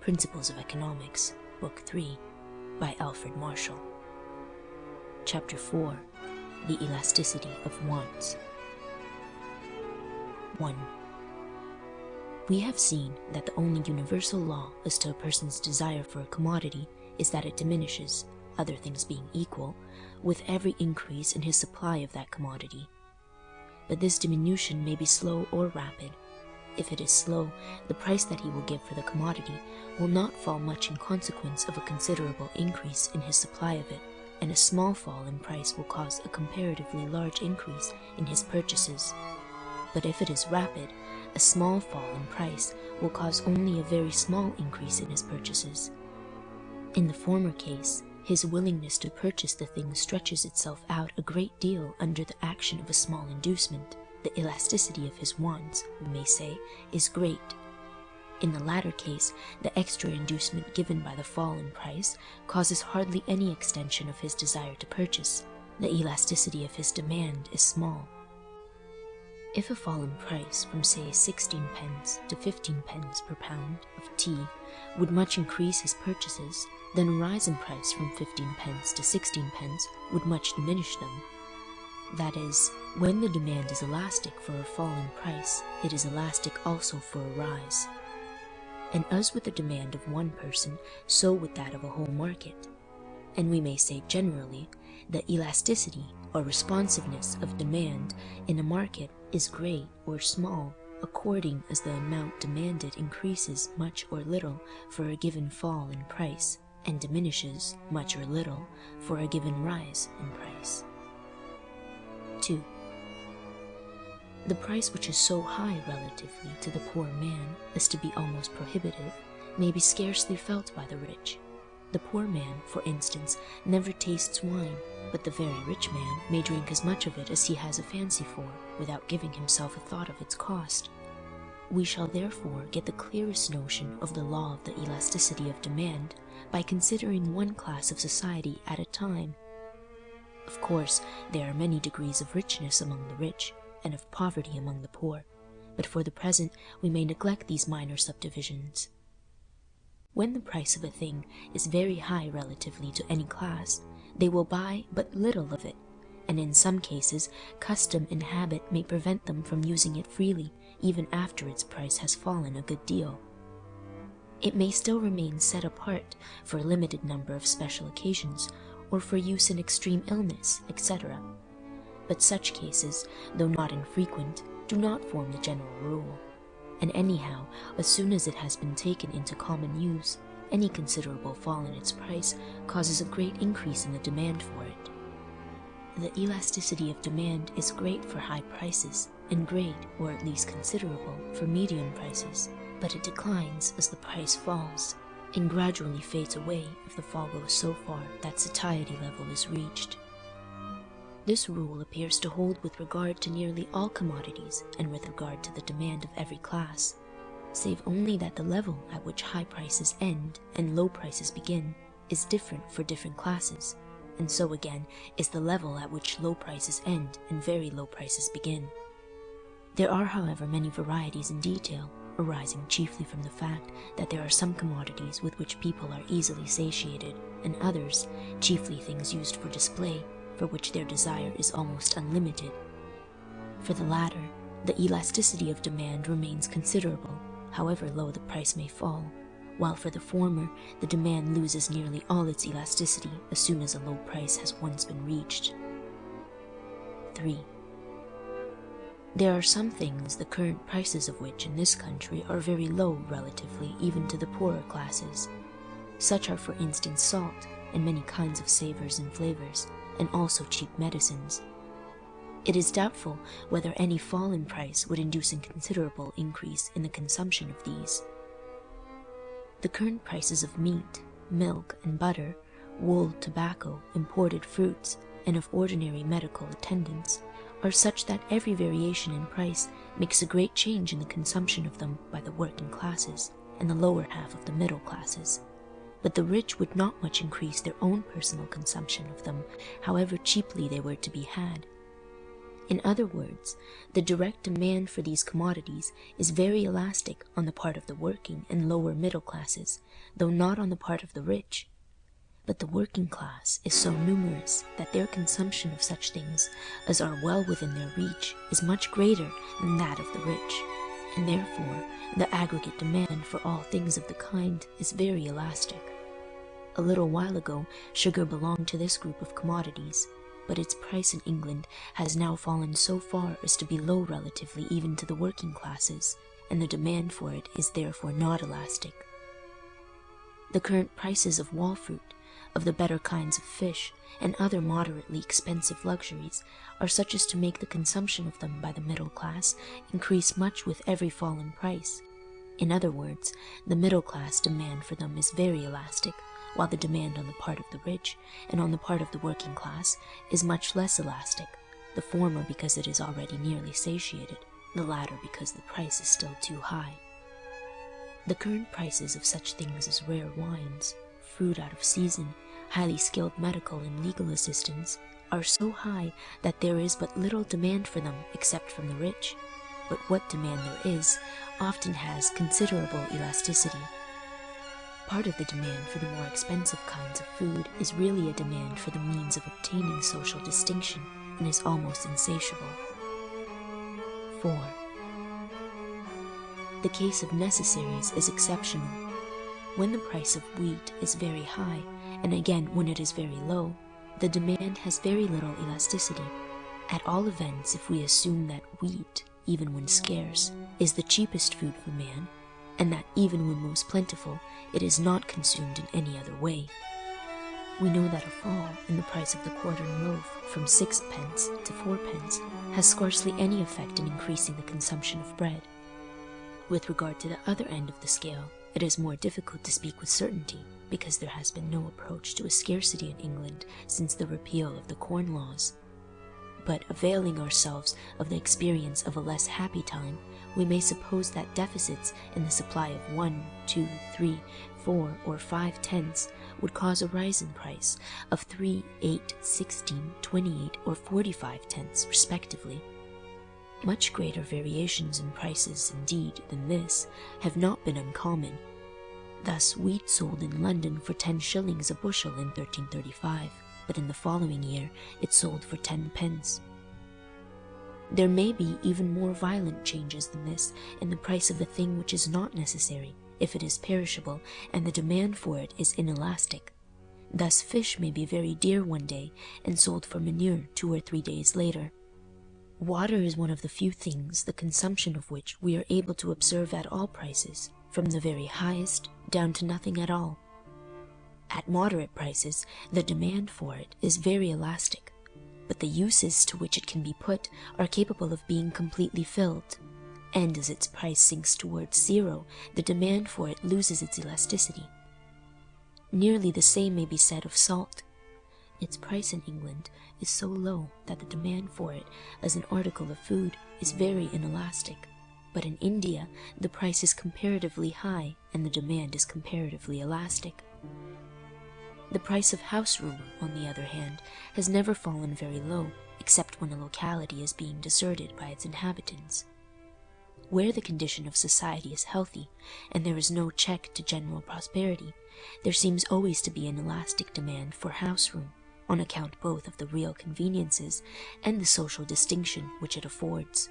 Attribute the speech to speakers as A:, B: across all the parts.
A: Principles of Economics, Book 3, by Alfred Marshall. Chapter 4, The Elasticity of Wants. 1. We have seen that the only universal law as to a person's desire for a commodity is that it diminishes, other things being equal, with every increase in his supply of that commodity. But this diminution may be slow or rapid. If it is slow, the price that he will give for the commodity will not fall much in consequence of a considerable increase in his supply of it, and a small fall in price will cause a comparatively large increase in his purchases. But if it is rapid, a small fall in price will cause only a very small increase in his purchases. In the former case, his willingness to purchase the thing stretches itself out a great deal under the action of a small inducement. The elasticity of his wants, we may say, is great. In the latter case, the extra inducement given by the fall in price causes hardly any extension of his desire to purchase. The elasticity of his demand is small. If a fall in price from, say, 16 pence to 15 pence per pound of tea would much increase his purchases, then a rise in price from 15 pence to 16 pence would much diminish them. That is, when the demand is elastic for a fall in price, it is elastic also for a rise. And as with the demand of one person, so with that of a whole market. And we may say generally, the elasticity or responsiveness of demand in a market is great or small, according as the amount demanded increases much or little for a given fall in price, and diminishes much or little for a given rise in price. 2. The price which is so high relatively to the poor man as to be almost prohibitive may be scarcely felt by the rich. The poor man, for instance, never tastes wine, but the very rich man may drink as much of it as he has a fancy for, without giving himself a thought of its cost. We shall therefore get the clearest notion of the law of the elasticity of demand by considering one class of society at a time. Of course, there are many degrees of richness among the rich, and of poverty among the poor, but for the present we may neglect these minor subdivisions. When the price of a thing is very high relatively to any class, they will buy but little of it, and in some cases custom and habit may prevent them from using it freely, even after its price has fallen a good deal. It may still remain set apart for a limited number of special occasions, or for use in extreme illness, etc. But such cases, though not infrequent, do not form the general rule. And anyhow, as soon as it has been taken into common use, any considerable fall in its price causes a great increase in the demand for it. The elasticity of demand is great for high prices, and great, or at least considerable, for medium prices, but it declines as the price falls, and gradually fades away if the fall goes so far that satiety level is reached. This rule appears to hold with regard to nearly all commodities and with regard to the demand of every class, save only that the level at which high prices end and low prices begin is different for different classes, and so again is the level at which low prices end and very low prices begin. There are, however, many varieties in detail, arising chiefly from the fact that there are some commodities with which people are easily satiated, and others, chiefly things used for display, for which their desire is almost unlimited. For the latter, the elasticity of demand remains considerable, however low the price may fall, while for the former, the demand loses nearly all its elasticity as soon as a low price has once been reached. 3. There are some things the current prices of which in this country are very low relatively even to the poorer classes. Such are, for instance, salt, and many kinds of savors and flavors, and also cheap medicines. It is doubtful whether any fall in price would induce a considerable increase in the consumption of these. The current prices of meat, milk, and butter, wool, tobacco, imported fruits, and of ordinary medical attendance are such that every variation in price makes a great change in the consumption of them by the working classes and the lower half of the middle classes. But the rich would not much increase their own personal consumption of them, however cheaply they were to be had. In other words, the direct demand for these commodities is very elastic on the part of the working and lower middle classes, though not on the part of the rich. But the working class is so numerous that their consumption of such things as are well within their reach is much greater than that of the rich, and therefore the aggregate demand for all things of the kind is very elastic. A little while ago, sugar belonged to this group of commodities, but its price in England has now fallen so far as to be low relatively even to the working classes, and the demand for it is therefore not elastic. The current prices of wall fruit, of the better kinds of fish, and other moderately expensive luxuries are such as to make the consumption of them by the middle class increase much with every fall in price. In other words, the middle class demand for them is very elastic, while the demand on the part of the rich and on the part of the working class is much less elastic, the former because it is already nearly satiated, the latter because the price is still too high. The current prices of such things as rare wines, fruit out of season, highly skilled medical and legal assistance, are so high that there is but little demand for them except from the rich, but what demand there is often has considerable elasticity. Part of the demand for the more expensive kinds of food is really a demand for the means of obtaining social distinction, and is almost insatiable. 4. The case of necessaries is exceptional. When the price of wheat is very high, and again when it is very low, the demand has very little elasticity. At all events, if we assume that wheat, even when scarce, is the cheapest food for man, and that even when most plentiful, it is not consumed in any other way, we know that a fall in the price of the quartern loaf from 6d to 4d has scarcely any effect in increasing the consumption of bread. With regard to the other end of the scale, it is more difficult to speak with certainty, because there has been no approach to a scarcity in England since the repeal of the Corn Laws. But availing ourselves of the experience of a less happy time, we may suppose that deficits in the supply of 1, 2, 3, 4, or 5 tenths would cause a rise in price of 3, 8, 16, 28, or 45 tenths respectively. Much greater variations in prices, indeed, than this have not been uncommon. Thus wheat sold in London for 10 shillings a bushel in 1335, but in the following year it sold for 10d. There may be even more violent changes than this in the price of the thing which is not necessary, if it is perishable, and the demand for it is inelastic. Thus fish may be very dear one day, and sold for manure 2 or 3 days later. Water is one of the few things the consumption of which we are able to observe at all prices, from the very highest down to nothing at all. At moderate prices, the demand for it is very elastic, but the uses to which it can be put are capable of being completely filled, and as its price sinks towards zero, the demand for it loses its elasticity. Nearly the same may be said of salt. Its price in England is so low that the demand for it as an article of food is very inelastic, but in India the price is comparatively high and the demand is comparatively elastic. The price of house room, on the other hand, has never fallen very low, except when a locality is being deserted by its inhabitants. Where the condition of society is healthy, and there is no check to general prosperity, there seems always to be an elastic demand for house room, on account both of the real conveniences and the social distinction which it affords.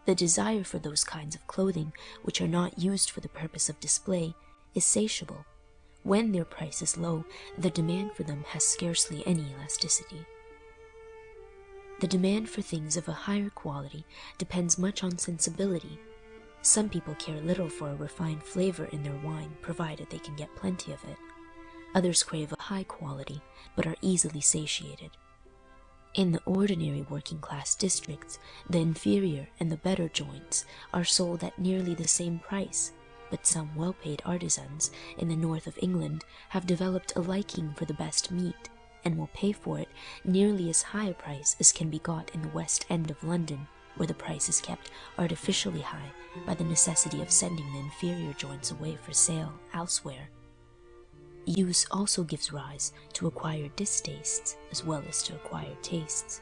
A: The desire for those kinds of clothing which are not used for the purpose of display is satiable. When their price is low, the demand for them has scarcely any elasticity. The demand for things of a higher quality depends much on sensibility. Some people care little for a refined flavor in their wine, provided they can get plenty of it. Others crave a high quality, but are easily satiated. In the ordinary working-class districts, the inferior and the better joints are sold at nearly the same price, but some well-paid artisans in the north of England have developed a liking for the best meat, and will pay for it nearly as high a price as can be got in the West End of London, where the price is kept artificially high by the necessity of sending the inferior joints away for sale elsewhere. Use also gives rise to acquired distastes as well as to acquired tastes.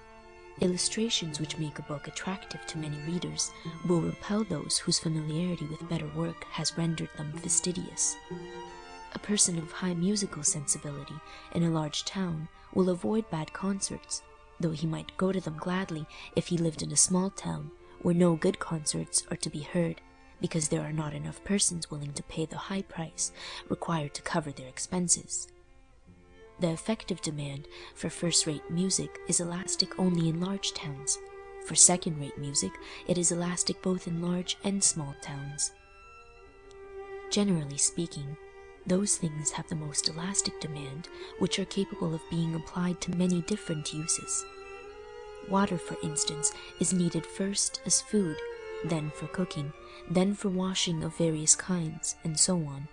A: Illustrations which make a book attractive to many readers will repel those whose familiarity with better work has rendered them fastidious. A person of high musical sensibility in a large town will avoid bad concerts, though he might go to them gladly if he lived in a small town where no good concerts are to be heard, because there are not enough persons willing to pay the high price required to cover their expenses. The effective demand for first-rate music is elastic only in large towns. For second-rate music, it is elastic both in large and small towns. Generally speaking, those things have the most elastic demand which are capable of being applied to many different uses. Water, for instance, is needed first as food, then for cooking, then for washing of various kinds, and so on.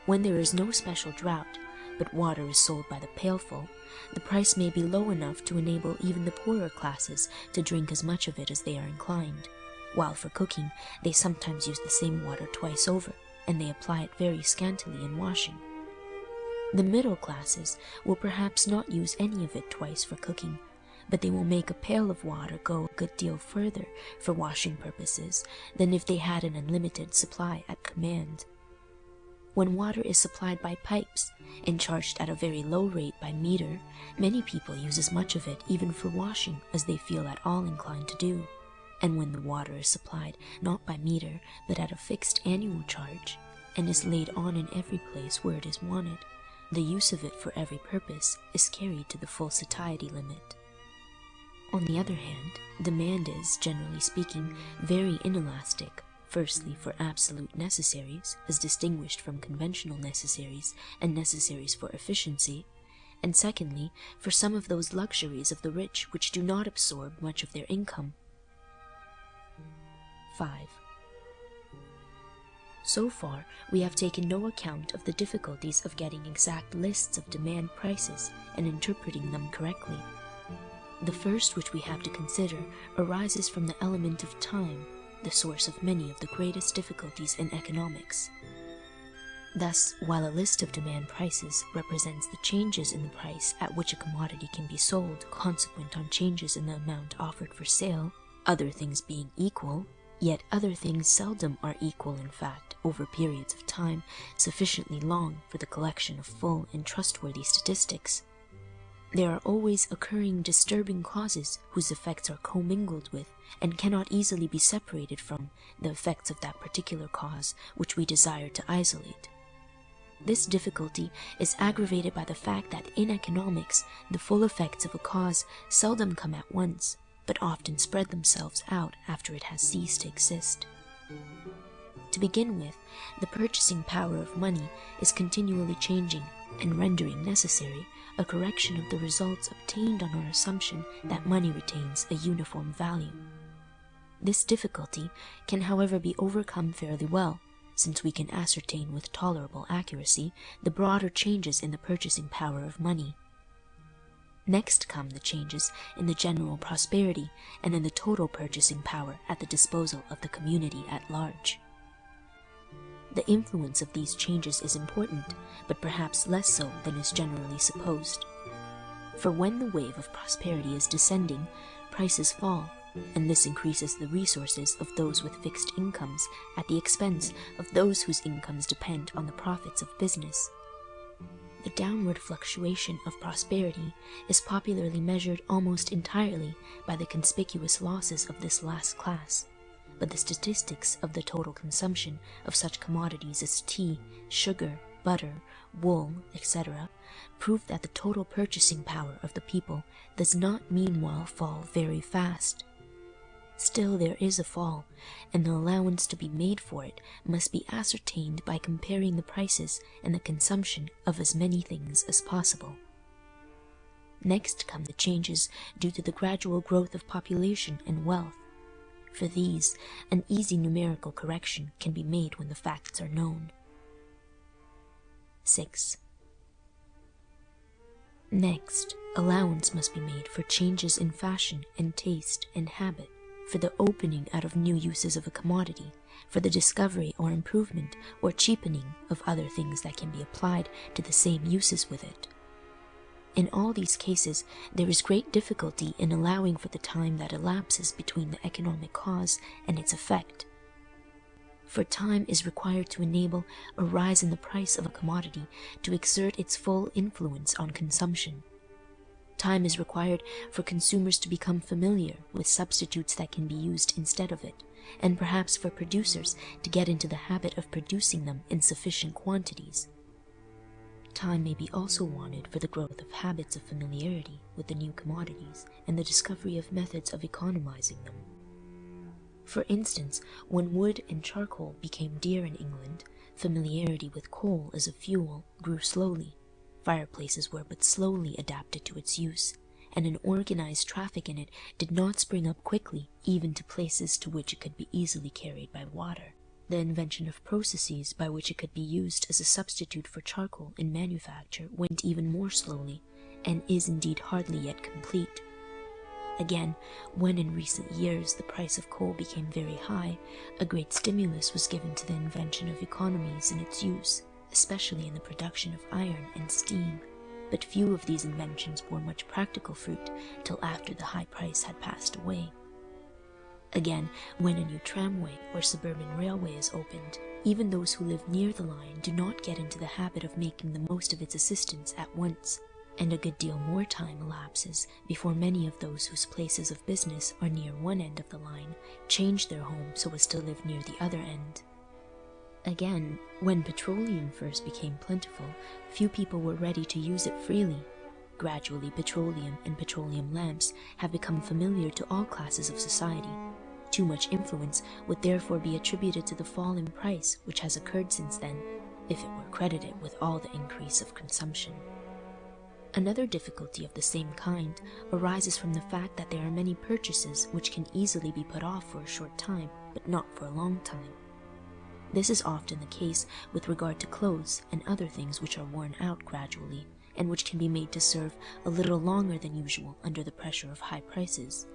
A: When there is no special drought, but water is sold by the pailful, the price may be low enough to enable even the poorer classes to drink as much of it as they are inclined, while for cooking they sometimes use the same water twice over, and they apply it very scantily in washing. The middle classes will perhaps not use any of it twice for cooking, but they will make a pail of water go a good deal further for washing purposes than if they had an unlimited supply at command. When water is supplied by pipes and charged at a very low rate by meter, many people use as much of it even for washing as they feel at all inclined to do. And when the water is supplied not by meter but at a fixed annual charge, and is laid on in every place where it is wanted, the use of it for every purpose is carried to the full satiety limit. On the other hand, demand is, generally speaking, very inelastic, firstly for absolute necessaries, as distinguished from conventional necessaries and necessaries for efficiency, and secondly for some of those luxuries of the rich which do not absorb much of their income. 5. So far, we have taken no account of the difficulties of getting exact lists of demand prices and interpreting them correctly. The first which we have to consider arises from the element of time, the source of many of the greatest difficulties in economics. Thus, while a list of demand prices represents the changes in the price at which a commodity can be sold consequent on changes in the amount offered for sale, other things being equal, yet other things seldom are equal in fact over periods of time sufficiently long for the collection of full and trustworthy statistics. There are always occurring disturbing causes whose effects are commingled with, and cannot easily be separated from, the effects of that particular cause which we desire to isolate. This difficulty is aggravated by the fact that in economics the full effects of a cause seldom come at once, but often spread themselves out after it has ceased to exist. To begin with, the purchasing power of money is continually changing and rendering necessary a correction of the results obtained on our assumption that money retains a uniform value. This difficulty can, however, be overcome fairly well, since we can ascertain with tolerable accuracy the broader changes in the purchasing power of money. Next come the changes in the general prosperity and in the total purchasing power at the disposal of the community at large. The influence of these changes is important, but perhaps less so than is generally supposed. For when the wave of prosperity is descending, prices fall, and this increases the resources of those with fixed incomes at the expense of those whose incomes depend on the profits of business. The downward fluctuation of prosperity is popularly measured almost entirely by the conspicuous losses of this last class, but the statistics of the total consumption of such commodities as tea, sugar, butter, wool, etc., prove that the total purchasing power of the people does not meanwhile fall very fast. Still there is a fall, and the allowance to be made for it must be ascertained by comparing the prices and the consumption of as many things as possible. Next come the changes due to the gradual growth of population and wealth. For these, an easy numerical correction can be made when the facts are known. 6. Next, allowance must be made for changes in fashion and taste and habit, for the opening out of new uses of a commodity, for the discovery or improvement or cheapening of other things that can be applied to the same uses with it. In all these cases, there is great difficulty in allowing for the time that elapses between the economic cause and its effect. For time is required to enable a rise in the price of a commodity to exert its full influence on consumption. Time is required for consumers to become familiar with substitutes that can be used instead of it, and perhaps for producers to get into the habit of producing them in sufficient quantities. Time may be also wanted for the growth of habits of familiarity with the new commodities and the discovery of methods of economizing them. For instance, when wood and charcoal became dear in England, familiarity with coal as a fuel grew slowly. Fireplaces were but slowly adapted to its use, and an organized traffic in it did not spring up quickly, even to places to which it could be easily carried by water. The invention of processes by which it could be used as a substitute for charcoal in manufacture went even more slowly, and is indeed hardly yet complete. Again, when in recent years the price of coal became very high, a great stimulus was given to the invention of economies in its use, especially in the production of iron and steam, but few of these inventions bore much practical fruit till after the high price had passed away. Again, when a new tramway or suburban railway is opened, even those who live near the line do not get into the habit of making the most of its assistance at once, and a good deal more time elapses before many of those whose places of business are near one end of the line change their home so as to live near the other end. Again, when petroleum first became plentiful, few people were ready to use it freely. Gradually, petroleum and petroleum lamps have become familiar to all classes of society. Too much influence would therefore be attributed to the fall in price which has occurred since then, if it were credited with all the increase of consumption. Another difficulty of the same kind arises from the fact that there are many purchases which can easily be put off for a short time, but not for a long time. This is often the case with regard to clothes and other things which are worn out gradually, and which can be made to serve a little longer than usual under the pressure of high prices.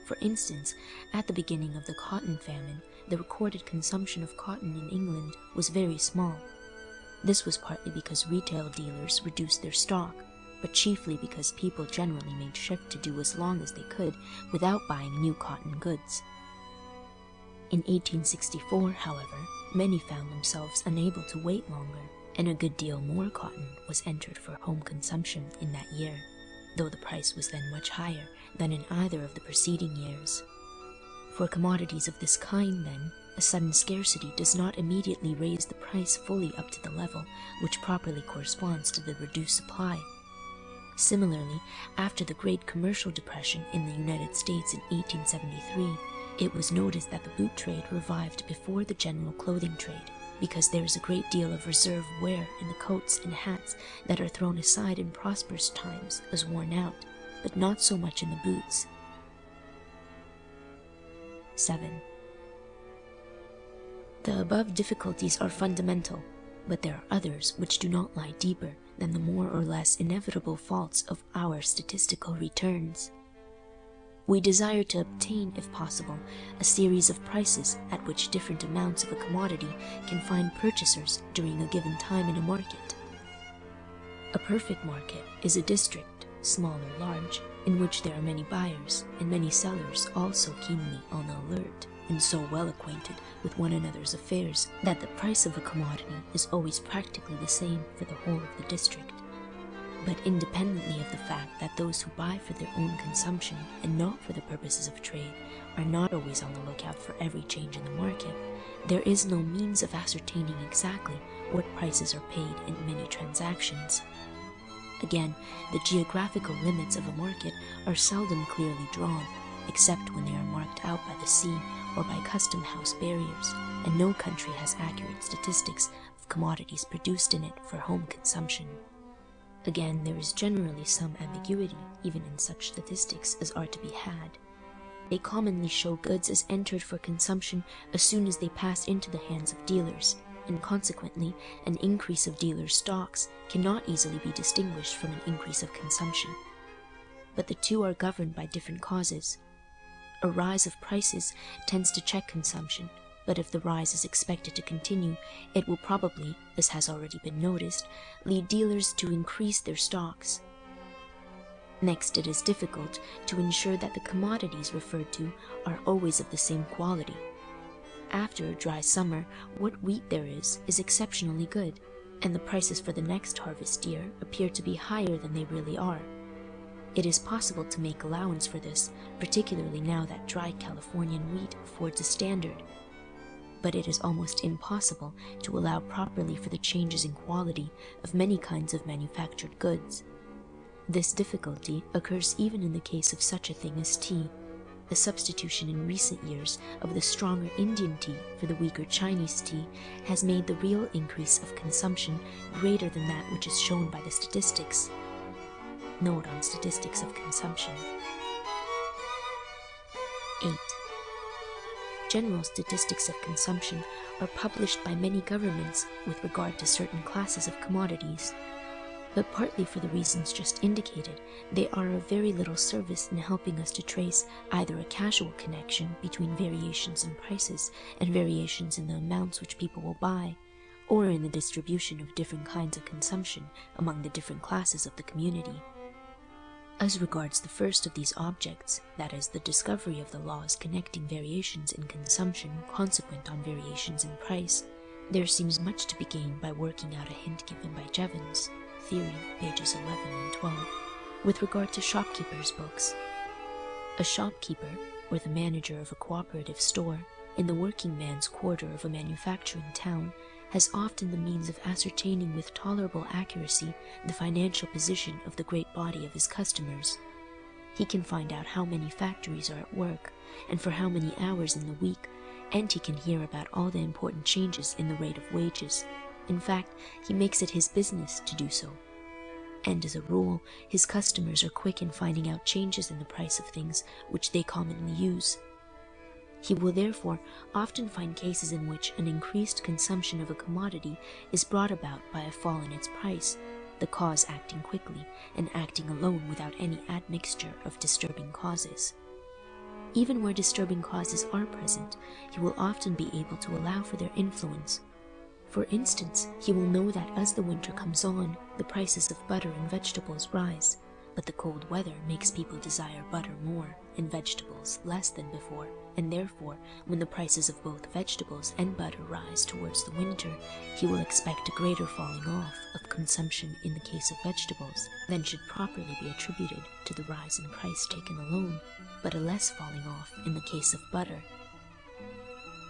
A: For instance, at the beginning of the cotton famine, the recorded consumption of cotton in England was very small. This was partly because retail dealers reduced their stock, but chiefly because people generally made shift to do as long as they could without buying new cotton goods. In 1864, however, many found themselves unable to wait longer, and a good deal more cotton was entered for home consumption in that year, though the price was then much higher than in either of the preceding years. For commodities of this kind, then, a sudden scarcity does not immediately raise the price fully up to the level which properly corresponds to the reduced supply. Similarly, after the Great Commercial Depression in the United States in 1873, it was noticed that the boot trade revived before the general clothing trade, because there is a great deal of reserve wear in the coats and hats that are thrown aside in prosperous times as worn out, but not so much in the boots. 7. The above difficulties are fundamental, but there are others which do not lie deeper than the more or less inevitable faults of our statistical returns. We desire to obtain, if possible, a series of prices at which different amounts of a commodity can find purchasers during a given time in a market. A perfect market is a district, small or large, in which there are many buyers and many sellers also keenly on the alert and so well acquainted with one another's affairs that the price of a commodity is always practically the same for the whole of the district. But independently of the fact that those who buy for their own consumption and not for the purposes of trade are not always on the lookout for every change in the market, there is no means of ascertaining exactly what prices are paid in many transactions. Again, the geographical limits of a market are seldom clearly drawn, except when they are marked out by the sea or by custom house barriers, and no country has accurate statistics of commodities produced in it for home consumption. Again, there is generally some ambiguity even in such statistics as are to be had. They commonly show goods as entered for consumption as soon as they pass into the hands of dealers, and consequently an increase of dealers' stocks cannot easily be distinguished from an increase of consumption. But the two are governed by different causes. A rise of prices tends to check consumption, but if the rise is expected to continue, it will probably, as has already been noticed, lead dealers to increase their stocks. Next, it is difficult to ensure that the commodities referred to are always of the same quality. After a dry summer, what wheat there is exceptionally good, and the prices for the next harvest year appear to be higher than they really are. It is possible to make allowance for this, particularly now that dry Californian wheat affords a standard. But it is almost impossible to allow properly for the changes in quality of many kinds of manufactured goods. This difficulty occurs even in the case of such a thing as tea. The substitution in recent years of the stronger Indian tea for the weaker Chinese tea has made the real increase of consumption greater than that which is shown by the statistics. Note on statistics of consumption. 8. General statistics of consumption are published by many governments with regard to certain classes of commodities. But partly for the reasons just indicated, they are of very little service in helping us to trace either a casual connection between variations in prices and variations in the amounts which people will buy, or in the distribution of different kinds of consumption among the different classes of the community. As regards the first of these objects, that is, the discovery of the laws connecting variations in consumption consequent on variations in price, there seems much to be gained by working out a hint given by Jevons, Theory, pages 11 and 12, with regard to shopkeepers' books. A shopkeeper, or the manager of a cooperative store, in the working man's quarter of a manufacturing town, has often the means of ascertaining with tolerable accuracy the financial position of the great body of his customers. He can find out how many factories are at work, and for how many hours in the week, and he can hear about all the important changes in the rate of wages. In fact, he makes it his business to do so. And as a rule, his customers are quick in finding out changes in the price of things which they commonly use. He will therefore often find cases in which an increased consumption of a commodity is brought about by a fall in its price, the cause acting quickly and acting alone without any admixture of disturbing causes. Even where disturbing causes are present, he will often be able to allow for their influence. For instance, he will know that as the winter comes on, the prices of butter and vegetables rise, but the cold weather makes people desire butter more and vegetables less than before, and therefore, when the prices of both vegetables and butter rise towards the winter, he will expect a greater falling off of consumption in the case of vegetables than should properly be attributed to the rise in price taken alone, but a less falling off in the case of butter.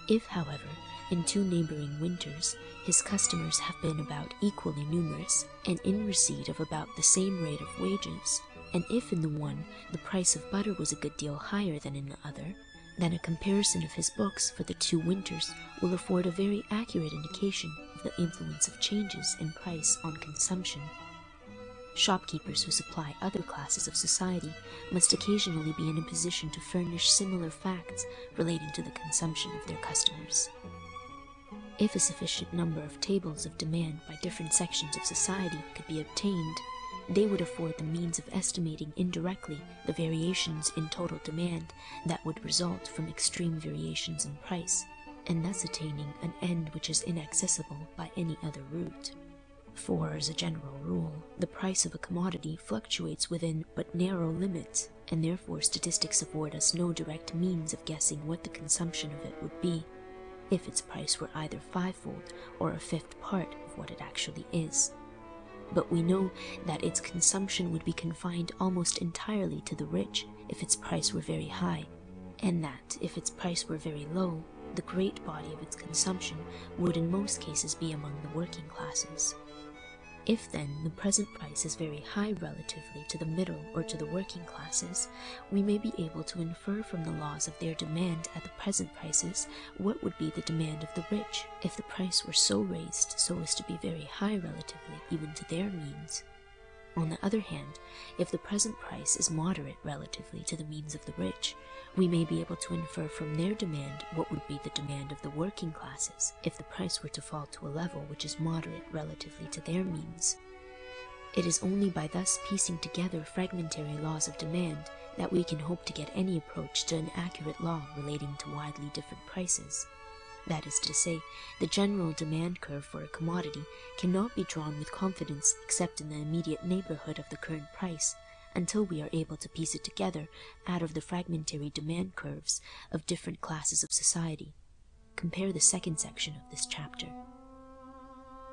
A: If, however, in 2 neighboring winters, his customers have been about equally numerous, and in receipt of about the same rate of wages, and if in the one the price of butter was a good deal higher than in the other, then a comparison of his books for the 2 winters will afford a very accurate indication of the influence of changes in price on consumption. Shopkeepers who supply other classes of society must occasionally be in a position to furnish similar facts relating to the consumption of their customers. If a sufficient number of tables of demand by different sections of society could be obtained, they would afford the means of estimating indirectly the variations in total demand that would result from extreme variations in price, and thus attaining an end which is inaccessible by any other route. For, as a general rule, the price of a commodity fluctuates within but narrow limits, and therefore statistics afford us no direct means of guessing what the consumption of it would be, if its price were either 5-fold or a 5th part of what it actually is. But we know that its consumption would be confined almost entirely to the rich if its price were very high, and that if its price were very low, the great body of its consumption would in most cases be among the working classes. If then the present price is very high relatively to the middle or to the working classes, we may be able to infer from the laws of their demand at the present prices what would be the demand of the rich if the price were so raised so as to be very high relatively even to their means. On the other hand, if the present price is moderate relatively to the means of the rich, we may be able to infer from their demand what would be the demand of the working classes if the price were to fall to a level which is moderate relatively to their means. It is only by thus piecing together fragmentary laws of demand that we can hope to get any approach to an accurate law relating to widely different prices. That is to say, the general demand curve for a commodity cannot be drawn with confidence except in the immediate neighborhood of the current price, until we are able to piece it together out of the fragmentary demand curves of different classes of society. Compare the second section of this chapter.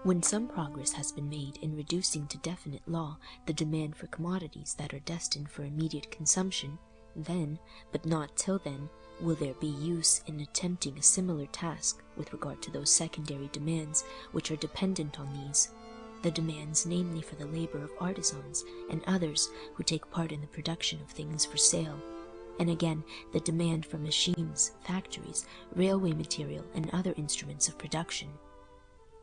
A: When some progress has been made in reducing to definite law the demand for commodities that are destined for immediate consumption, then, but not till then, will there be use in attempting a similar task with regard to those secondary demands which are dependent on these, the demands namely for the labor of artisans and others who take part in the production of things for sale, and again the demand for machines, factories, railway material, and other instruments of production.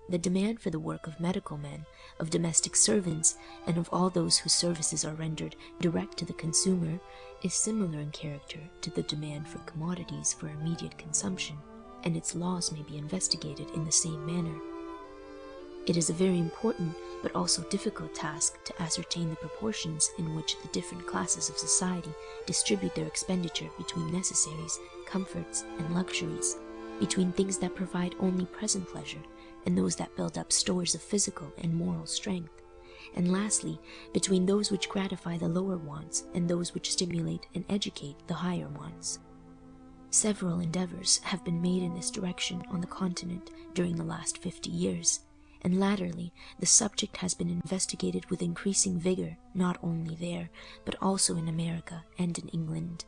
A: The demand for the work of medical men, of domestic servants, and of all those whose services are rendered direct to the consumer is similar in character to the demand for commodities for immediate consumption, and its laws may be investigated in the same manner. It is a very important but also difficult task to ascertain the proportions in which the different classes of society distribute their expenditure between necessaries, comforts, and luxuries, between things that provide only present pleasure and those that build up stores of physical and moral strength, and lastly, between those which gratify the lower wants and those which stimulate and educate the higher wants. Several endeavors have been made in this direction on the continent during the last 50 years, and latterly the subject has been investigated with increasing vigor not only there, but also in America and in England.